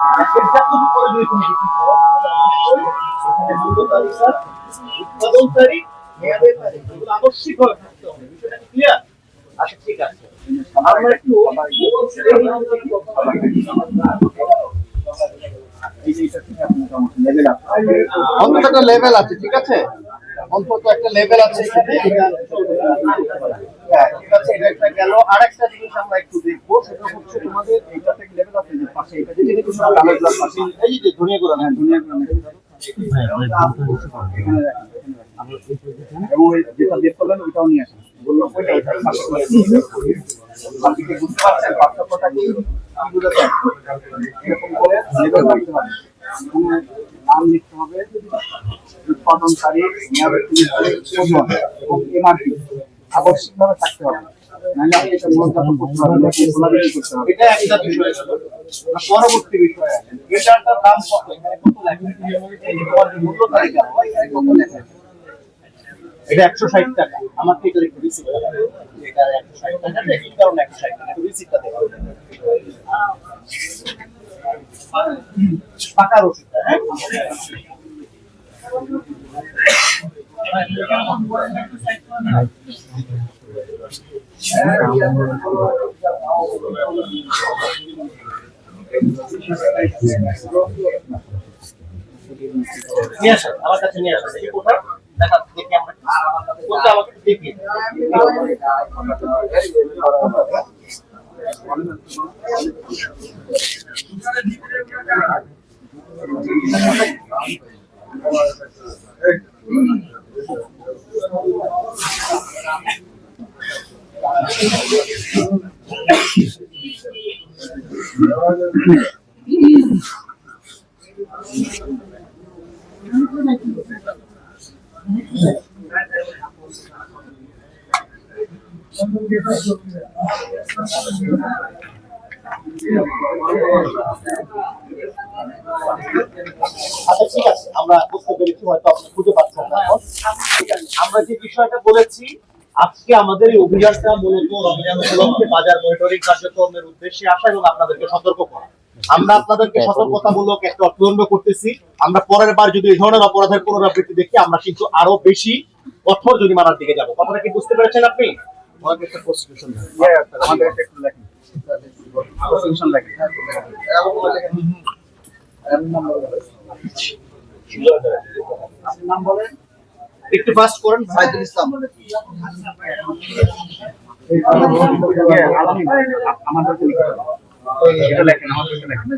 এটা যদি করে যদি তুমি বিক্রি করো তাহলে অবশ্যই এখানে মূল্য তালিকা, উৎপাদন তারিখ, মেয়াদের তারিখ এগুলো আবশ্যিকভাবে থাকতে হবে। বিষয়টা কি ক্লিয়ার? আচ্ছা ঠিক আছে, আমরা একটু অন্তত একটা লেভেল আছে, ঠিক আছে, অন্তত একটা লেভেল আছে। হ্যাঁ ঠিক আছে, এটা একটা গেল। আরেকটা জিনিস আমরা একটু দেখবো, সেটা হচ্ছে তোমাদের এইটাতে লেভেল আছে যে পাশে এটা যেটা কিন্তু কাগজ গ্লাস পাশে এই যে ধনিয়া গুঁড়া, হ্যাঁ ধনিয়া গুঁড়া এবং যেটা বের করলেন ওইটাও নিয়ে আসেন, বললাম ওইটা আপনি কি বুঝতে পারছেন পার্থক্যটা কি? বুঝেছেন? এরকম করে লেভেল রাখতে হবে, এখানে নাম লিখতে হবে, উৎপাদন তারিখ, মেয়াদের তারিখ, ওজন এবং এমআরপি আবশ্যিকভাবে থাকতে হবে। নাহলে আপনি এটা মূল্যজাত করতে পারবেন না, খোলাখুলি করতে হবে। এটা একটা বিষয় গেল। পরবর্তী বিষয় আছে এটার দাম কত, এখানে কত লেখা, এই যে তোমার মূল্য তালিকা এখানে কত লেখা, এটা 160 টাকা। আমার থেকে একটু রিসিপ্ট টাকা, এটা 160 টাকা, এই কারণে 160 টাকা একটু রিসিপ্টটা দেবো। টাকা রসিদটা, হ্যাঁ নিয়ে আসেন, আমার কাছে নিয়ে আসেন। এই কোথায় দেখা দেখি আমরা কোনটা আমাকে দেখি আচ্ছা ঠিক আছে, আমরা বুঝতে পেরেছি, হয়তো আপনি খুঁজে পাচ্ছেন না। ঠিক আছে, আমরা যে বিষয়টা বলেছি আজকে আমাদের এই অভিযানটা মূলত রমজান উপলক্ষে বাজার মনিটরিং কার্যক্রমের উদ্দেশ্যে আসা এবং আপনাদেরকে সতর্ক করা। আমরা আপনাদেরকে সতর্কতামূলক একটা অর্থদণ্ড করতেছি। আমরা পরের বার যদি এই ধরনের অপরাধের পুনরাবৃত্তি দেখি আমরা কিন্তু আরো বেশি কঠোর জরিমানার দিকে যাব। কথাটা কি বুঝতে পেরেছেন আপনি? আমাদের একটা প্রসিকিউশন আমাদের একটা একটু লেখেন, প্রসিকিউশন লেখেন, নাম বলেন, একটু ফাস্ট করেন। সাইদুল ইসলাম আমাদের লিখে এটা লেখেন, আমাদের লেখেন।